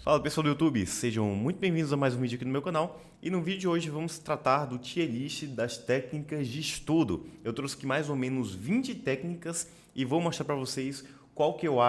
Fala pessoal do YouTube, sejam muito bem-vindos a mais um vídeo aqui no meu canal. E no vídeo de hoje vamos tratar do tier list das técnicas de estudo. Eu trouxe aqui mais ou menos 20 técnicas e vou mostrar para vocês quais que eu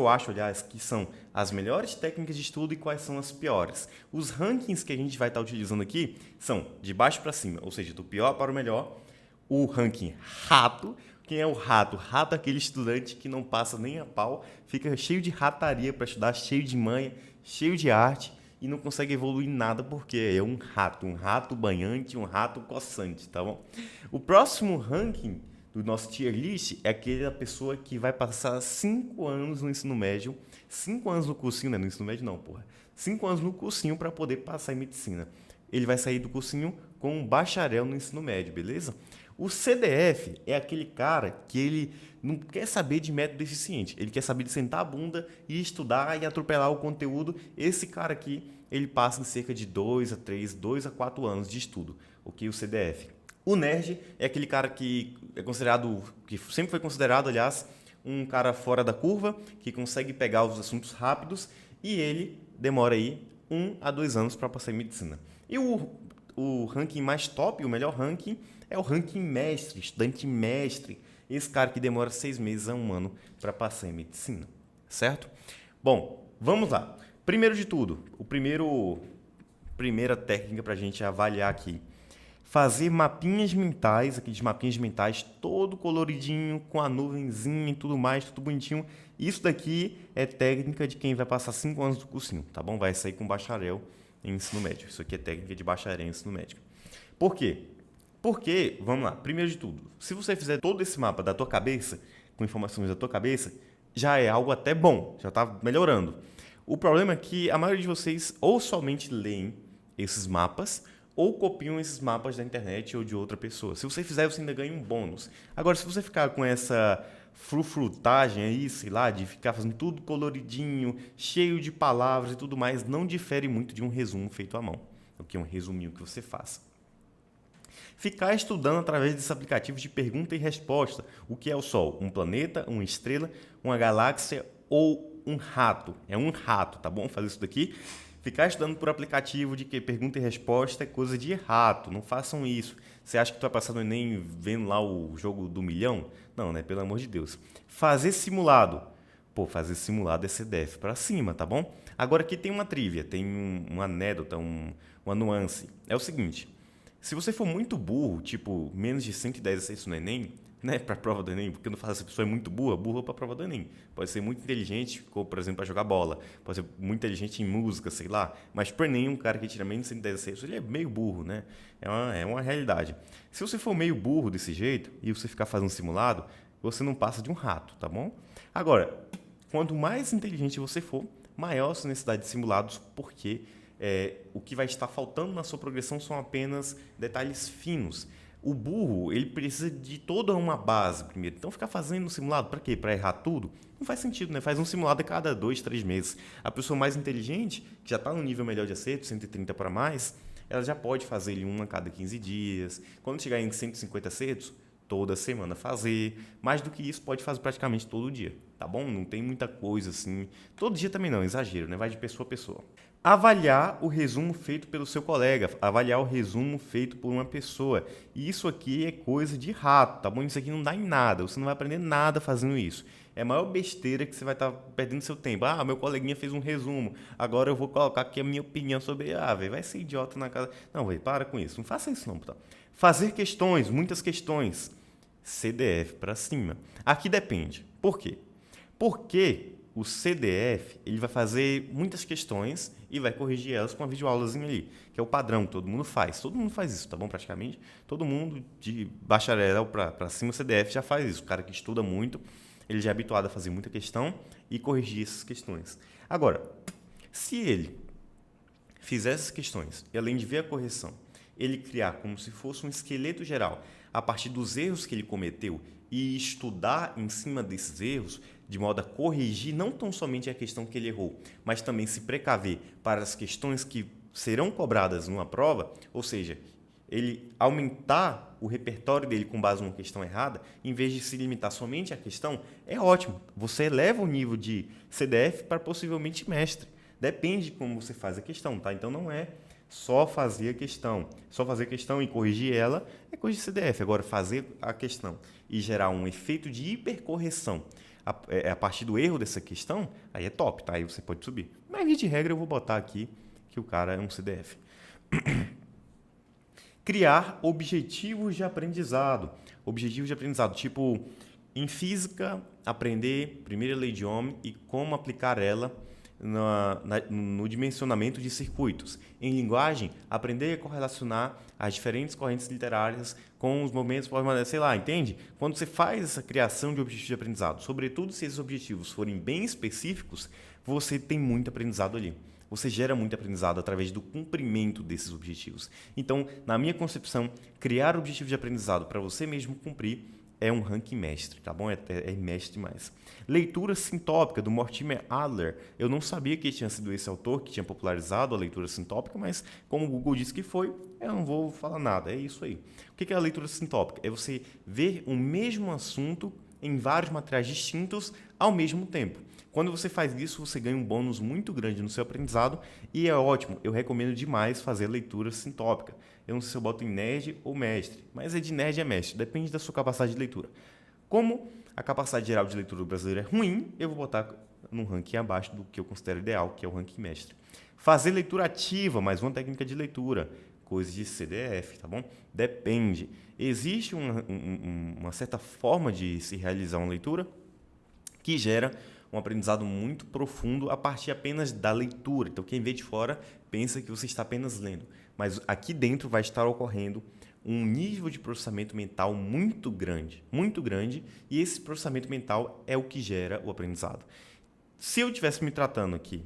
acho, aliás, que são as melhores técnicas de estudo e quais são as piores. Os rankings que a gente vai estar utilizando aqui são de baixo para cima, ou seja, do pior para o melhor. O ranking rato. Quem é o rato? Rato é aquele estudante que não passa nem a pau, fica cheio de rataria para estudar, cheio de manha, cheio de arte e não consegue evoluir nada porque é um rato banhante, um rato coçante, tá bom? O próximo ranking do nosso tier list é aquela pessoa que vai passar 5 anos no ensino médio, 5 anos no cursinho, não é no ensino médio não, porra. 5 anos no cursinho para poder passar em medicina. Ele vai sair do cursinho com um bacharel no ensino médio, beleza? O CDF é aquele cara que ele não quer saber de método eficiente. Ele quer saber de sentar a bunda e estudar e atropelar o conteúdo. Esse cara aqui, ele passa em cerca de 2 a 3, 2 a 4 anos de estudo, ok? O CDF. O nerd é aquele cara que é considerado, que sempre foi considerado, aliás, um cara fora da curva, que consegue pegar os assuntos rápidos e ele demora aí 1 a 2 anos para passar em medicina. E o ranking mais top, o melhor ranking, é o ranking mestre, estudante mestre. Esse cara que demora 6 meses a 1 ano para passar em medicina, certo? Bom, vamos lá. Primeiro de tudo, primeira técnica para a gente avaliar aqui. Fazer mapinhas mentais, aqueles mapinhas mentais todo coloridinho, com a nuvenzinha e tudo mais, tudo bonitinho. Isso daqui é técnica de quem vai passar 5 anos do cursinho, tá bom? Vai sair com bacharel em ensino médio. Isso aqui é técnica de bacharel em ensino médio. Por quê? Porque, vamos lá, primeiro de tudo, se você fizer todo esse mapa da tua cabeça, com informações da tua cabeça, já é algo até bom, já está melhorando. O problema é que a maioria de vocês ou somente leem esses mapas, ou copiam esses mapas da internet ou de outra pessoa. Se você fizer, você ainda ganha um bônus. Agora, se você ficar com essa frufrutagem aí, sei lá, de ficar fazendo tudo coloridinho, cheio de palavras e tudo mais, não difere muito de um resumo feito à mão. O que é um resuminho que você faça. Ficar estudando através desses aplicativos de pergunta e resposta. O que é o Sol? Um planeta, uma estrela, uma galáxia ou um rato? É um rato, tá bom? Fazer isso daqui. Ficar estudando por aplicativo de que pergunta e resposta é coisa de rato. Não façam isso. Você acha que tu vai passar no Enem vendo lá o jogo do milhão? Não, né? Pelo amor de Deus. Fazer simulado. Pô, fazer simulado é CDF para cima, tá bom? Agora aqui tem uma trivia, tem uma anedota, uma nuance. É o seguinte, se você for muito burro, tipo menos de 110 acessos no Enem, né, para a prova do Enem, porque eu não falo se a pessoa é muito burra, burra para a prova do Enem. Pode ser muito inteligente, como, por exemplo, para jogar bola. Pode ser muito inteligente em música, sei lá. Mas para o Enem, um cara que tira menos de 110 acessos, ele é meio burro, né? É uma realidade. Se você for meio burro desse jeito e você ficar fazendo simulado, você não passa de um rato, tá bom? Agora, quanto mais inteligente você for, maior a sua necessidade de simulados, porque o que vai estar faltando na sua progressão são apenas detalhes finos. O burro, ele precisa de toda uma base primeiro. Então, ficar fazendo um simulado, para quê? Para errar tudo? Não faz sentido, né? Faz um simulado a cada 2, 3 meses. A pessoa mais inteligente, que já está no nível melhor de acerto, 130 para mais, ela já pode fazer ele um a cada 15 dias. Quando chegar em 150 acertos, toda semana fazer. Mais do que isso, pode fazer praticamente todo dia, tá bom? Não tem muita coisa assim. Todo dia também não, exagero, né? Vai de pessoa a pessoa. Avaliar o resumo feito pelo seu colega, avaliar o resumo feito por uma pessoa. E isso aqui é coisa de rato, tá bom? Isso aqui não dá em nada, você não vai aprender nada fazendo isso. É a maior besteira que você vai estar perdendo seu tempo. Ah, meu coleguinha fez um resumo, agora eu vou colocar aqui a minha opinião sobre. Ah, velho, vai ser idiota na casa. Não, velho, para com isso, não faça isso não, tá? Fazer questões, muitas questões. CDF para cima. Aqui depende. Por quê? Porque o CDF ele vai fazer muitas questões e vai corrigir elas com uma videoaulazinha ali, que é o padrão que todo mundo faz. Todo mundo faz isso, tá bom? Praticamente. Todo mundo de bacharel para cima, o CDF já faz isso. O cara que estuda muito, ele já é habituado a fazer muita questão e corrigir essas questões. Agora, se ele fizer essas questões e além de ver a correção, ele criar como se fosse um esqueleto geral a partir dos erros que ele cometeu e estudar em cima desses erros, de modo a corrigir não tão somente a questão que ele errou, mas também se precaver para as questões que serão cobradas numa prova, ou seja, ele aumentar o repertório dele com base numa questão errada, em vez de se limitar somente à questão, é ótimo. Você eleva o nível de CDF para possivelmente mestre. Depende de como você faz a questão, tá? Então não é só fazer a questão. Só fazer a questão e corrigir ela é coisa de CDF. Agora, fazer a questão e gerar um efeito de hipercorreção a partir do erro dessa questão, aí é top, tá? Aí você pode subir. Mas, via de regra, eu vou botar aqui que o cara é um CDF. Criar objetivos de aprendizado. Objetivos de aprendizado, tipo, em física, aprender primeira lei de Ohm e como aplicar ela no dimensionamento de circuitos. Em linguagem, aprender a correlacionar as diferentes correntes literárias com os movimentos, sei lá, entende? Quando você faz essa criação de objetivos de aprendizado, sobretudo se esses objetivos forem bem específicos, você tem muito aprendizado ali. Você gera muito aprendizado através do cumprimento desses objetivos. Então, na minha concepção, criar objetivos de aprendizado para você mesmo cumprir é um ranking mestre, tá bom? É mestre demais. Leitura sintópica, do Mortimer Adler. Eu não sabia que tinha sido esse autor que tinha popularizado a leitura sintópica, mas como o Google disse que foi, eu não vou falar nada. É isso aí. O que é a leitura sintópica? É você ver o mesmo assunto em vários materiais distintos ao mesmo tempo. Quando você faz isso, você ganha um bônus muito grande no seu aprendizado e é ótimo. Eu recomendo demais fazer leitura sintópica. Eu não sei se eu boto em nerd ou mestre, mas é de nerd a mestre, depende da sua capacidade de leitura. Como a capacidade geral de leitura do brasileiro é ruim, eu vou botar num ranking abaixo do que eu considero ideal, que é o ranking mestre. Fazer leitura ativa, mais uma técnica de leitura, coisa de CDF, tá bom? Depende. Existe uma certa forma de se realizar uma leitura que gera um aprendizado muito profundo a partir apenas da leitura. Então, quem vê de fora pensa que você está apenas lendo. Mas aqui dentro vai estar ocorrendo um nível de processamento mental muito grande, e esse processamento mental é o que gera o aprendizado. Se eu estivesse me tratando aqui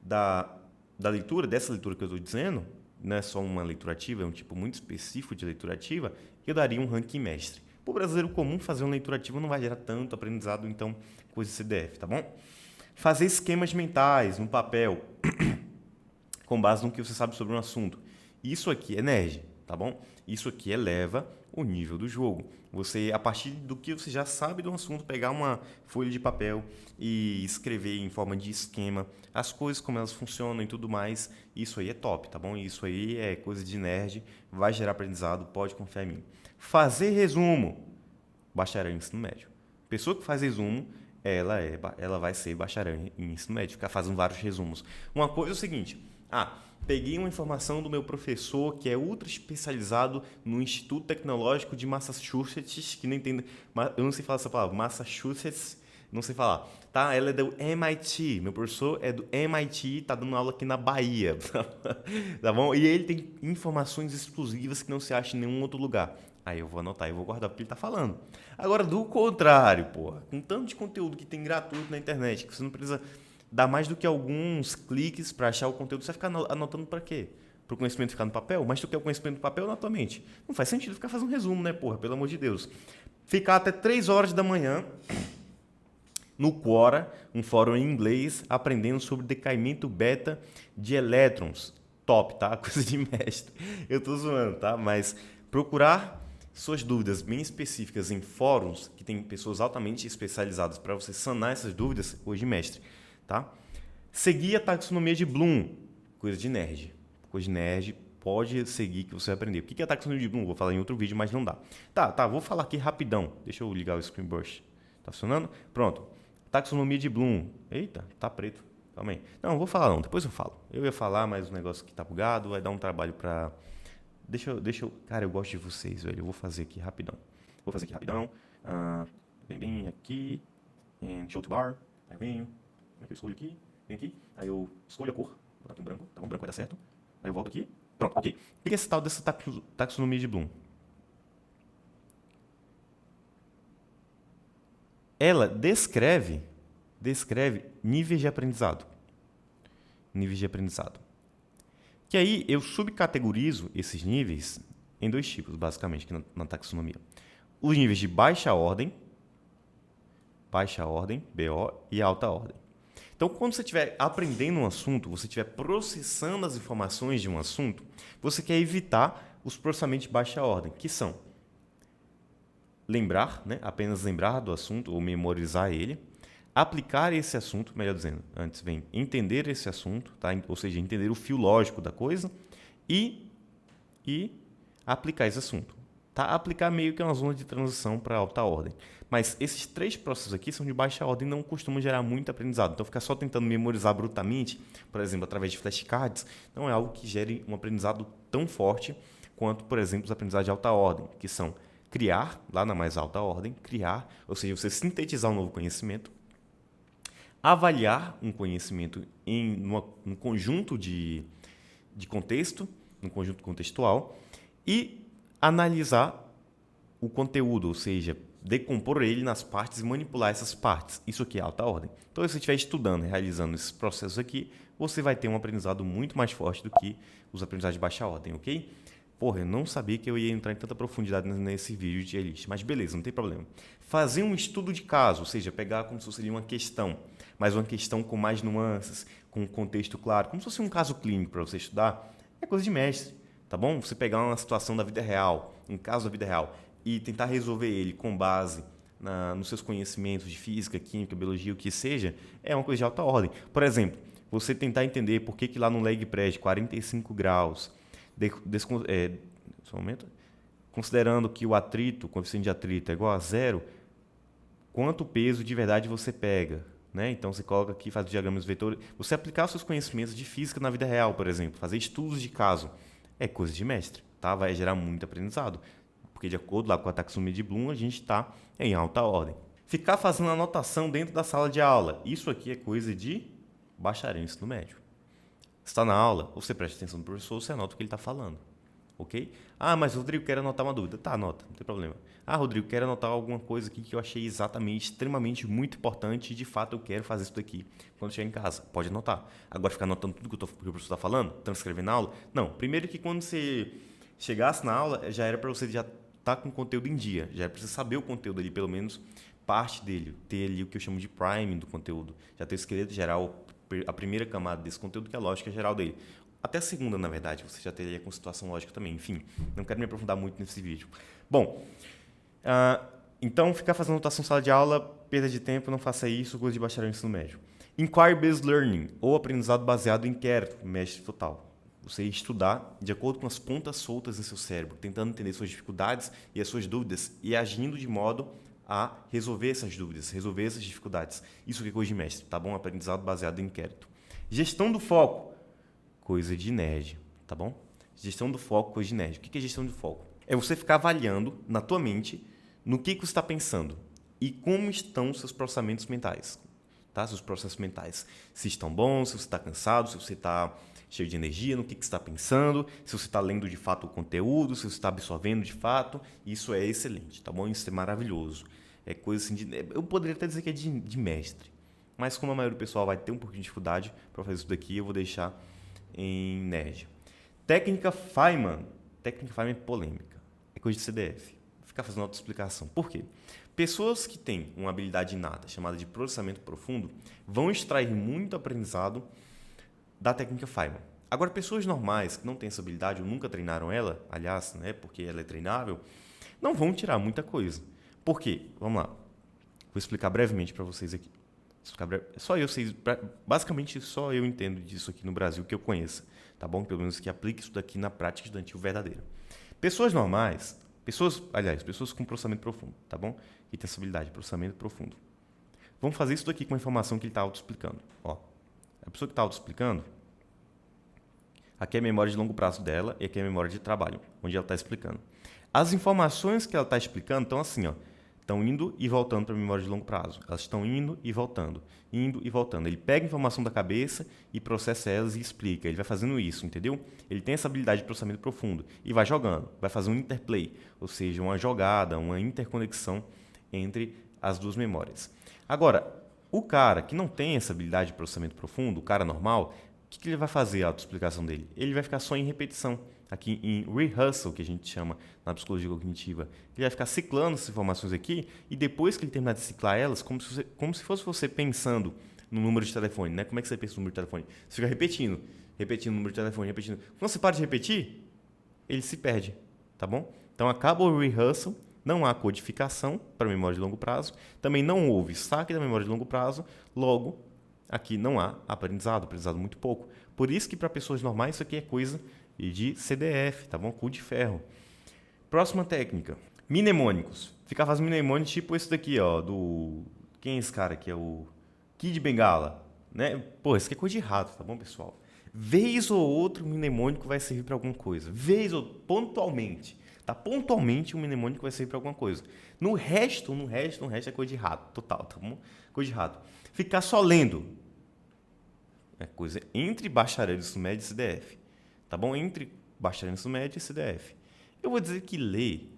da leitura, dessa leitura que eu estou dizendo, não é só uma leitura ativa, é um tipo muito específico de leitura ativa, eu daria um ranking mestre. Para o brasileiro comum, fazer uma leitura ativa não vai gerar tanto aprendizado, então, coisa de CDF, tá bom? Fazer esquemas mentais no papel, com base no que você sabe sobre um assunto. Isso aqui é nerd, tá bom? Isso aqui eleva o nível do jogo. Você, a partir do que você já sabe do assunto, pegar uma folha de papel e escrever em forma de esquema as coisas, como elas funcionam e tudo mais, isso aí é top, tá bom? Isso aí é coisa de nerd, vai gerar aprendizado, pode confiar em mim. Fazer resumo, bacharel em ensino médio. Pessoa que faz resumo, ela vai ser bacharel em ensino médio, ficar fazendo vários resumos. Uma coisa é o seguinte, peguei uma informação do meu professor que é ultra especializado no Instituto Tecnológico de Massachusetts, que nem tem, eu não sei falar essa palavra, Massachusetts, não sei falar, tá? Ela é do MIT, meu professor é do MIT, tá dando aula aqui na Bahia, tá bom? E ele tem informações exclusivas que não se acha em nenhum outro lugar. Aí eu vou anotar e vou guardar porque ele tá falando. Agora, do contrário, porra, com tanto de conteúdo que tem gratuito na internet, que você não precisa dar mais do que alguns cliques para achar o conteúdo, você vai ficar anotando para quê? Para o conhecimento ficar no papel? Mas tu quer o conhecimento no papel ou na tua mente? Não faz sentido ficar fazendo um resumo, né, porra? Pelo amor de Deus. Ficar até 3 horas da manhã no Quora, um fórum em inglês, aprendendo sobre decaimento beta de elétrons. Top, tá? Coisa de mestre. Eu tô zoando, tá? Mas procurar suas dúvidas bem específicas em fóruns, que tem pessoas altamente especializadas para você sanar essas dúvidas, coisa de mestre, tá? Seguir a taxonomia de Bloom, coisa de nerd. Coisa de nerd, pode seguir que você vai aprender. O que é a taxonomia de Bloom? Vou falar em outro vídeo, mas não dá. Tá, vou falar aqui rapidão. Deixa eu ligar o Screen Burst. Tá funcionando? Pronto. Taxonomia de Bloom. Eita, tá preto. Calma aí. Não vou falar não, depois eu falo. Eu ia falar, mas o negócio aqui tá bugado, vai dar um trabalho pra... Deixa eu... Cara, eu gosto de vocês, velho. Eu vou fazer aqui rapidão. Vem aqui. Show to bar. Aí venho. Eu escolho aqui. Vem aqui. Aí eu escolho a cor. Vou botar aqui um branco. Tá bom, branco vai dar certo. Aí eu volto aqui. Pronto, ok. O que é esse tal dessa taxonomia de Bloom? Ela descreve níveis de aprendizado. Níveis de aprendizado. Que aí eu subcategorizo esses níveis em 2 tipos, basicamente, aqui na taxonomia. Os níveis de baixa ordem, BO, e alta ordem. Então, quando você estiver aprendendo um assunto, você estiver processando as informações de um assunto, você quer evitar os processamentos de baixa ordem, que são lembrar, né? Apenas lembrar do assunto ou memorizar ele, aplicar esse assunto, melhor dizendo, antes vem entender esse assunto, tá? Ou seja, entender o fio lógico da coisa e aplicar esse assunto. Tá? Aplicar meio que uma zona de transição para alta ordem. Mas esses 3 processos aqui são de baixa ordem e não costumam gerar muito aprendizado. Então, ficar só tentando memorizar brutamente, por exemplo, através de flashcards, não é algo que gere um aprendizado tão forte quanto, por exemplo, os aprendizados de alta ordem, que são criar, lá na mais alta ordem, criar, ou seja, você sintetizar um novo conhecimento, avaliar um conhecimento em um conjunto de contexto, um conjunto contextual, e analisar o conteúdo, ou seja, decompor ele nas partes e manipular essas partes. Isso aqui é alta ordem. Então, se você estiver estudando e realizando esses processos aqui, você vai ter um aprendizado muito mais forte do que os aprendizados de baixa ordem, ok? Porra, eu não sabia que eu ia entrar em tanta profundidade nesse vídeo de elite, mas beleza, não tem problema. Fazer um estudo de caso, ou seja, pegar como se fosse uma questão, mas uma questão com mais nuances, com um contexto claro, como se fosse um caso clínico para você estudar, é coisa de mestre, tá bom? Você pegar uma situação da vida real, um caso da vida real, e tentar resolver ele com base nos seus conhecimentos de física, química, biologia, o que seja, é uma coisa de alta ordem. Por exemplo, você tentar entender por que lá no leg press de 45 graus, só um momento, considerando que o atrito, o coeficiente de atrito é igual a 0, quanto peso de verdade você pega? Né? Então, você coloca aqui, faz diagramas vetores. Você aplicar os seus conhecimentos de física na vida real, por exemplo, fazer estudos de caso, é coisa de mestre, tá? Vai gerar muito aprendizado. Porque, de acordo lá com a taxonomia de Bloom, a gente está em alta ordem. Ficar fazendo anotação dentro da sala de aula. Isso aqui é coisa de bacharel em ensino médio. Você está na aula, você presta atenção no professor, você anota o que ele está falando. Ok? Ah, mas Rodrigo, quer anotar uma dúvida. Tá, anota, não tem problema. Ah, Rodrigo, quero anotar alguma coisa aqui que eu achei exatamente, extremamente muito importante e de fato eu quero fazer isso daqui quando chegar em casa. Pode anotar. Agora ficar anotando tudo que o professor está falando, transcrever na aula? Não. Primeiro que quando você chegasse na aula, já era para você já estar com o conteúdo em dia. Já era para você saber o conteúdo ali, pelo menos parte dele. Ter ali o que eu chamo de priming do conteúdo. Já ter o esqueleto geral, a primeira camada desse conteúdo, que é a lógica geral dele. Até a segunda, na verdade, você já teria com situação lógica também. Enfim, não quero me aprofundar muito nesse vídeo. Bom, então ficar fazendo anotação em sala de aula, perda de tempo, não faça isso, coisa de bacharel em ensino médio. Inquiry-based learning, ou aprendizado baseado em inquérito, mestre total. Você estudar de acordo com as pontas soltas em seu cérebro, tentando entender suas dificuldades e as suas dúvidas e agindo de modo a resolver essas dúvidas, resolver essas dificuldades. Isso que é coisa de mestre, tá bom? Aprendizado baseado em inquérito. Gestão do foco, coisa de nerd, tá bom? Gestão do foco, coisa de nerd. O que é gestão do foco? É você ficar avaliando na tua mente no que você está pensando e como estão os seus processamentos mentais, tá? Seus processos mentais. Se estão bons, se você está cansado, se você está cheio de energia, no que você está pensando, se você está lendo de fato o conteúdo, se você está absorvendo de fato. Isso é excelente, tá bom? Isso é maravilhoso. É coisa assim eu poderia até dizer que é de mestre, mas como a maioria do pessoal vai ter um pouquinho de dificuldade para fazer isso daqui, eu vou deixar em nerd. Técnica Feynman. Técnica Feynman é polêmica. É coisa de CDF. Vou ficar fazendo outra explicação. Por quê? Pessoas que têm uma habilidade inata chamada de processamento profundo vão extrair muito aprendizado da técnica Feynman. Agora, pessoas normais que não têm essa habilidade ou nunca treinaram ela, aliás, né, porque ela é treinável, não vão tirar muita coisa. Por quê? Vamos lá. Vou explicar brevemente para vocês aqui. Só eu sei, basicamente só eu entendo disso aqui no Brasil que eu conheça, tá bom? Pelo menos que aplique isso daqui na prática estudantil verdadeira. Pessoas normais, pessoas com processamento profundo, tá bom? Que tem essa habilidade de processamento profundo. Vamos fazer isso daqui com a informação que ele está auto-explicando. Ó, a pessoa que está auto-explicando, aqui é a memória de longo prazo dela e aqui é a memória de trabalho, onde ela está explicando. As informações que ela está explicando estão assim, ó. Estão indo e voltando para a memória de longo prazo. Elas estão indo e voltando, indo e voltando. Ele pega a informação da cabeça e processa elas e explica. Ele vai fazendo isso, entendeu? Ele tem essa habilidade de processamento profundo e vai jogando. Vai fazer um interplay, ou seja, uma jogada, uma interconexão entre as duas memórias. Agora, o cara que não tem essa habilidade de processamento profundo, o cara normal, o que ele vai fazer a autoexplicação dele? Ele vai ficar só em repetição. Aqui em rehearsal, que a gente chama na psicologia cognitiva, ele vai ficar ciclando essas informações aqui e depois que ele terminar de ciclar elas, como se fosse você pensando no número de telefone, né? Como é que você pensa no número de telefone? Você fica repetindo o número de telefone, repetindo. Quando você para de repetir, ele se perde, tá bom? Então, acaba o rehearsal, não há codificação para memória de longo prazo, também não houve saque da memória de longo prazo, logo, aqui não há aprendizado muito pouco. Por isso que para pessoas normais isso aqui é coisa de CDF, tá bom? Cu de ferro. Próxima técnica, mnemônicos. Ficar fazendo mnemônicos tipo esse daqui, ó, do... Quem é esse cara aqui? É o Kid Bengala, né? Pô, isso aqui é coisa de rato, tá bom, pessoal? Vez ou outro, o mnemônico vai servir para alguma coisa. Vez ou pontualmente. Tá? Pontualmente, o mnemônico vai servir para alguma coisa. No resto é coisa de rato, total, tá bom? Coisa de rato. Ficar só lendo é coisa entre bacharel de ensino médio e CDF, tá bom? Entre bacharel de ensino médio e CDF. Eu vou dizer que ler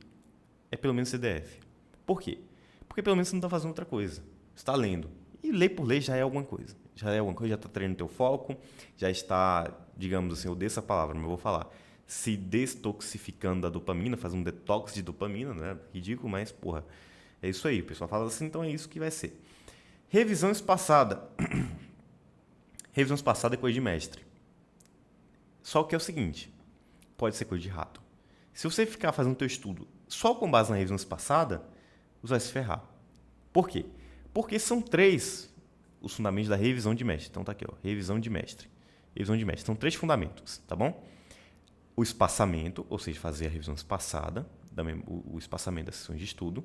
é pelo menos CDF. Por quê? Porque pelo menos você não está fazendo outra coisa. Você está lendo. E ler por ler já é alguma coisa. Já está treinando teu foco, já está, digamos assim, eu odeio essa palavra, mas eu vou falar, se destoxificando da dopamina, faz um detox de dopamina, né? Ridículo, mas, porra, é isso aí. O pessoal fala assim, então é isso que vai ser. Revisão espaçada. Revisão espaçada é coisa de mestre. Só que é o seguinte, pode ser coisa de rato. Se você ficar fazendo teu estudo só com base na revisão espaçada, você vai se ferrar. Por quê? Porque são 3 os fundamentos da revisão de mestre. Então tá aqui, ó, revisão de mestre. Revisão de mestre. São 3 fundamentos, tá bom? O espaçamento, ou seja, fazer a revisão espaçada, o espaçamento das sessões de estudo.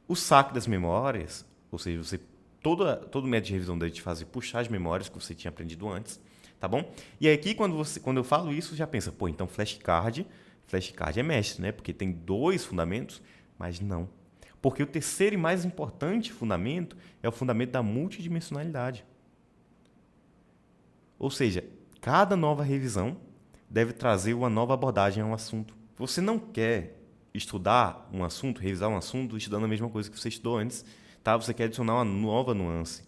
O saque das memórias, ou seja, você todo método de revisão deve te fazer puxar as memórias que você tinha aprendido antes, tá bom? E aí aqui, quando eu falo isso, você já pensa, pô, então flashcard é mestre, né? Porque tem 2 fundamentos, mas não. Porque o terceiro e mais importante fundamento é o fundamento da multidimensionalidade. Ou seja, cada nova revisão deve trazer uma nova abordagem a um assunto. Você não quer estudar um assunto, revisar um assunto, estudando a mesma coisa que você estudou antes, tá? Você quer adicionar uma nova nuance,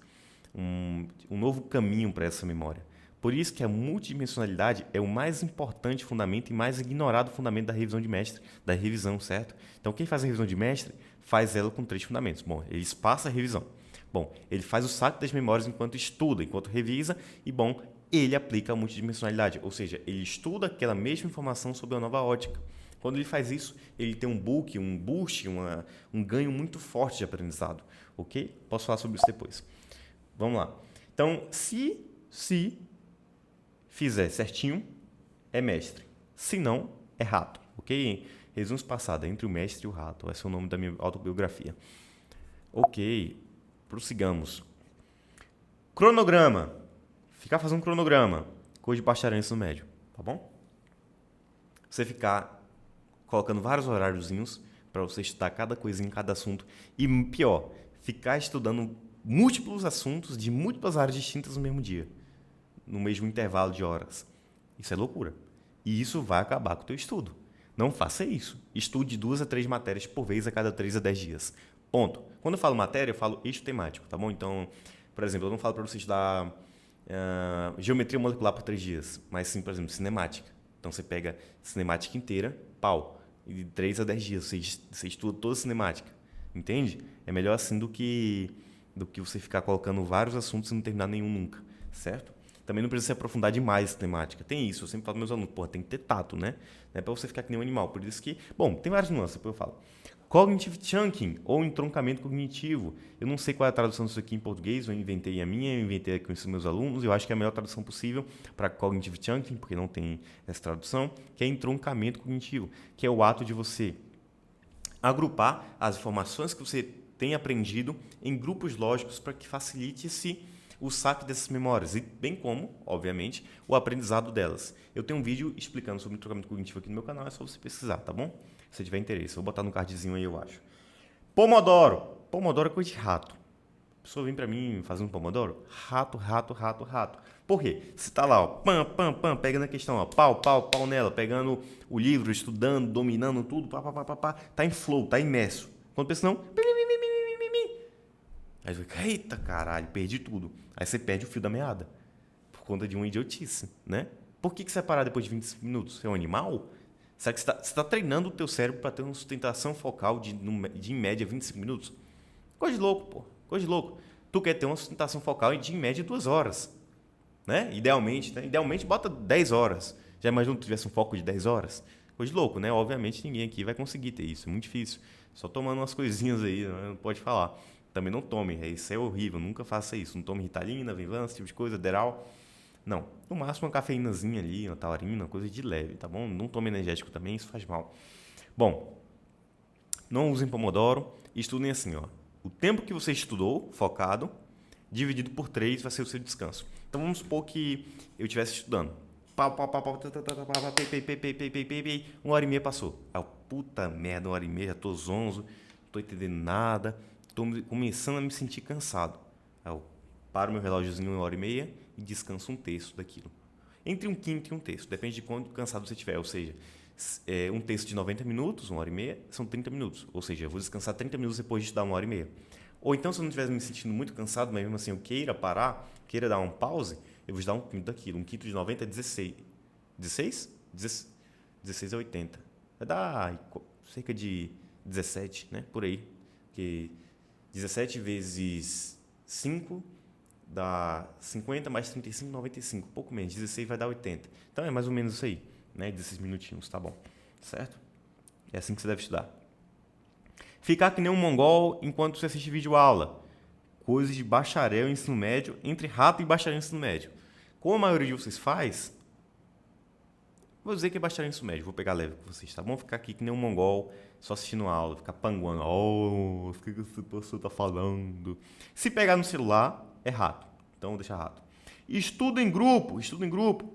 um novo caminho para essa memória. Por isso que a multidimensionalidade é o mais importante fundamento e mais ignorado fundamento da revisão de mestre, da revisão, certo? Então, quem faz a revisão de mestre, faz ela com 3 fundamentos. Bom, ele espaça a revisão. Bom, ele faz o saque das memórias enquanto estuda, enquanto revisa. E, bom, ele aplica a multidimensionalidade. Ou seja, ele estuda aquela mesma informação sob uma nova ótica. Quando ele faz isso, ele tem um boost, um ganho muito forte de aprendizado. Ok? Posso falar sobre isso depois. Vamos lá. Então, se fizer certinho, é mestre. Se não, é rato. Ok? Resumo passado, entre o mestre e o rato. Esse é o nome da minha autobiografia. Ok, prossigamos. Cronograma. Ficar fazendo cronograma. Coisa de bacharel no médio, tá bom? Você ficar colocando vários horáriozinhos para você estudar cada coisinha em cada assunto. E pior, ficar estudando múltiplos assuntos de múltiplas áreas distintas no mesmo dia, no mesmo intervalo de horas. Isso é loucura. E isso vai acabar com o teu estudo. Não faça isso. Estude 2 a 3 matérias por vez a cada 3 a 10 dias. Ponto. Quando eu falo matéria, eu falo eixo temático, tá bom? Então, por exemplo, eu não falo para você estudar geometria molecular por 3 dias, mas sim, por exemplo, cinemática. Então, você pega cinemática inteira, pau, e de 3 a 10 dias você estuda toda a cinemática. Entende? É melhor assim do que você ficar colocando vários assuntos e não terminar nenhum nunca, certo? Também não precisa se aprofundar demais na temática. Tem isso, eu sempre falo para meus alunos, porra, tem que ter tato, né? Não é para você ficar que nem um animal. Por isso que, bom, tem várias nuances, depois eu falo. Cognitive chunking, ou entroncamento cognitivo. Eu não sei qual é a tradução disso aqui em português, eu inventei a minha, eu inventei com os meus alunos, eu acho que é a melhor tradução possível para cognitive chunking, porque não tem essa tradução, que é entroncamento cognitivo, que é o ato de você agrupar as informações que você tem aprendido em grupos lógicos para que facilite-se o saque dessas memórias e bem como, obviamente, o aprendizado delas. Eu tenho um vídeo explicando sobre o entroncamento cognitivo aqui no meu canal, é só você pesquisar, tá bom? Se tiver interesse, vou botar no cardzinho aí, eu acho. Pomodoro. Pomodoro é coisa de rato. A pessoa vem pra mim fazendo pomodoro, rato. Por quê? Você tá lá, ó, pam, pegando a questão, ó, pau nela, pegando o livro, estudando, dominando tudo, pá, tá em flow, tá imerso. Quando pensa não, aí você fica, eita caralho, perdi tudo. Aí você perde o fio da meada, por conta de uma idiotice, né? Por que você vai parar depois de 25 minutos? Você é um animal? Será que você está treinando o teu cérebro para ter uma sustentação focal de em média 25 minutos? Coisa de louco, pô. Coisa de louco. Tu quer ter uma sustentação focal de em média 2 horas. Né? Idealmente, bota 10 horas. Já imaginou que tu tivesse um foco de 10 horas? Coisa de louco, né? Obviamente ninguém aqui vai conseguir ter isso, é muito difícil. Só tomando umas coisinhas aí, né? Não pode falar. Também não tome, isso é horrível, nunca faça isso. Não tome Ritalina, Venvanse, esse tipo de coisa, Deral. Não, no máximo uma cafeínazinha ali, uma taurina, coisa de leve, tá bom? Não tome energético também, isso faz mal. Bom, não usem Pomodoro, estudem assim, ó. O tempo que você estudou, focado, dividido por 3 vai ser o seu descanso. Então vamos supor que eu estivesse estudando. Pau, pau, pau, pau, uma hora e meia passou. Aí, puta merda, uma hora e meia, já tô zonzo, não tô entendendo nada, tô começando a me sentir cansado. Aí eu paro meu relógiozinho uma hora e meia e descanso um terço daquilo. Entre um quinto e um terço, depende de quanto cansado você estiver. Ou seja, um terço de 90 minutos, uma hora e meia, são 30 minutos. Ou seja, eu vou descansar 30 minutos depois de estudar uma hora e meia. Ou então, se eu não estiver me sentindo muito cansado, mas mesmo assim eu queira parar, queira dar um pause, eu vou dar um quinto daquilo. Um quinto de 90 é 16. 16? 16 é 80. Vai dar cerca de 17, né? Por aí. Porque 17 vezes 5 dá 50 mais 35, 95. Pouco menos. 16 vai dar 80. Então é mais ou menos isso aí, né? 16 minutinhos, tá bom. Certo? É assim que você deve estudar. Ficar que nem um mongol enquanto você assiste vídeo aula. Coisas de bacharel em ensino médio, entre rato e bacharel em ensino médio. Como a maioria de vocês faz, vou dizer que é bacharel em ensino médio, vou pegar leve com vocês, tá bom? Ficar aqui que nem um mongol, só assistindo aula, ficar panguando. Oh, o que esse professor tá falando? Se pegar no celular, é rato. Então deixa rato. Estuda em grupo, estuda em grupo.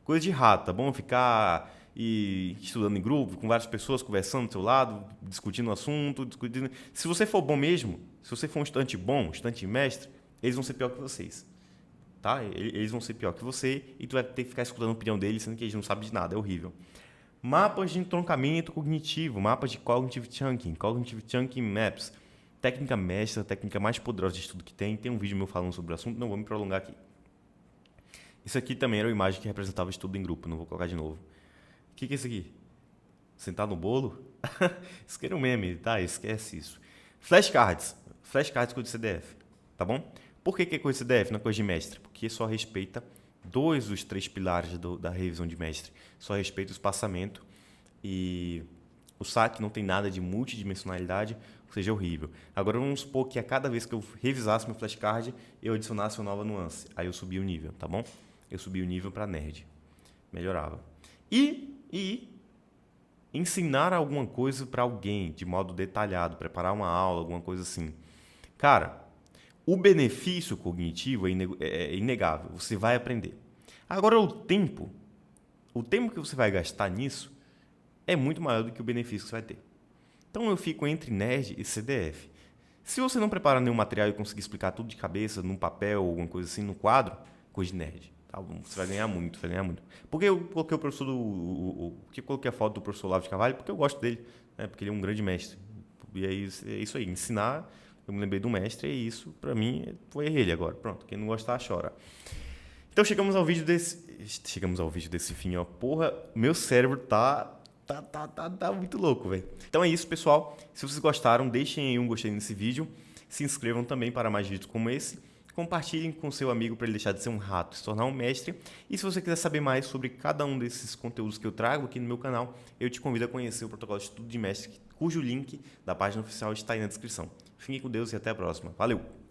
Coisa de rato, tá bom? Ficar estudando em grupo, com várias pessoas conversando do seu lado, discutindo o assunto, discutindo. Se você for bom mesmo, se você for um estudante bom, estudante mestre, eles vão ser pior que vocês. Tá? Eles vão ser pior que você e tu vai ter que ficar escutando a opinião deles, sendo que eles não sabem de nada, é horrível. Mapas de entroncamento cognitivo, mapas de Cognitive Chunking Maps. Técnica mestra, técnica mais poderosa de estudo que tem um vídeo meu falando sobre o assunto, não vou me prolongar aqui. Isso aqui também era uma imagem que representava estudo em grupo, não vou colocar de novo. O que é isso aqui? Sentar no bolo? Isso aqui era um meme, tá? Esquece isso. Flashcards. Flashcards com o CDF, tá bom? Por que é coisa de CDF, não é coisa de mestre? Porque só respeita 2 dos 3 pilares da revisão de mestre. Só respeita o espaçamento e o saque, não tem nada de multidimensionalidade, ou seja, é horrível. Agora vamos supor que a cada vez que eu revisasse meu flashcard, eu adicionasse uma nova nuance. Aí eu subi o nível, tá bom? Eu subi o nível para nerd. Melhorava. E ensinar alguma coisa para alguém de modo detalhado, preparar uma aula, alguma coisa assim. Cara, o benefício cognitivo é inegável, você vai aprender. Agora, o tempo que você vai gastar nisso é muito maior do que o benefício que você vai ter. Então, eu fico entre nerd e CDF. Se você não preparar nenhum material e conseguir explicar tudo de cabeça, num papel ou alguma coisa assim, no quadro, coisa de nerd. Tá? Você vai ganhar muito, vai ganhar muito. Por que eu coloquei o professor que eu coloquei a foto do professor Olavo de Carvalho? Porque eu gosto dele, né? Porque ele é um grande mestre. E aí, é isso aí, ensinar. Eu me lembrei do mestre e isso, pra mim, foi ele agora. Pronto, quem não gostar, chora. Então chegamos ao vídeo desse fim, ó. Porra, meu cérebro tá muito louco, velho. Então é isso, pessoal. Se vocês gostaram, deixem aí um gostei nesse vídeo. Se inscrevam também para mais vídeos como esse. Compartilhem com seu amigo para ele deixar de ser um rato e se tornar um mestre. E se você quiser saber mais sobre cada um desses conteúdos que eu trago aqui no meu canal, eu te convido a conhecer o protocolo de estudo de mestre, cujo link da página oficial está aí na descrição. Fiquem com Deus e até a próxima. Valeu!